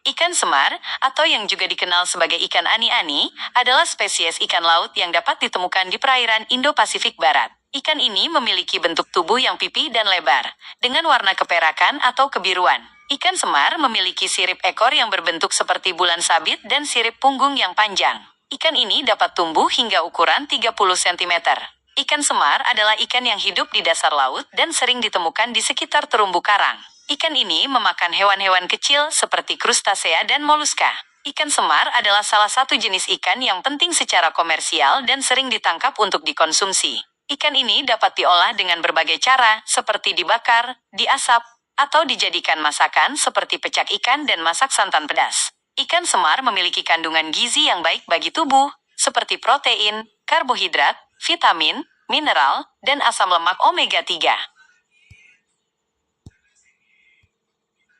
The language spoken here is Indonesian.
Ikan semar, atau yang juga dikenal sebagai ikan ani-ani, adalah spesies ikan laut yang dapat ditemukan di perairan Indo-Pasifik Barat. Ikan ini memiliki bentuk tubuh yang pipi dan lebar, dengan warna keperakan atau kebiruan. Ikan semar memiliki sirip ekor yang berbentuk seperti bulan sabit dan sirip punggung yang panjang. Ikan ini dapat tumbuh hingga ukuran 30 cm. Ikan semar adalah ikan yang hidup di dasar laut dan sering ditemukan di sekitar terumbu karang. Ikan ini memakan hewan-hewan kecil seperti krustasea dan moluska. Ikan semar adalah salah satu jenis ikan yang penting secara komersial dan sering ditangkap untuk dikonsumsi. Ikan ini dapat diolah dengan berbagai cara, seperti dibakar, diasap, atau dijadikan masakan seperti pecak ikan dan masak santan pedas. Ikan semar memiliki kandungan gizi yang baik bagi tubuh, seperti protein, karbohidrat, vitamin, mineral, dan asam lemak omega 3.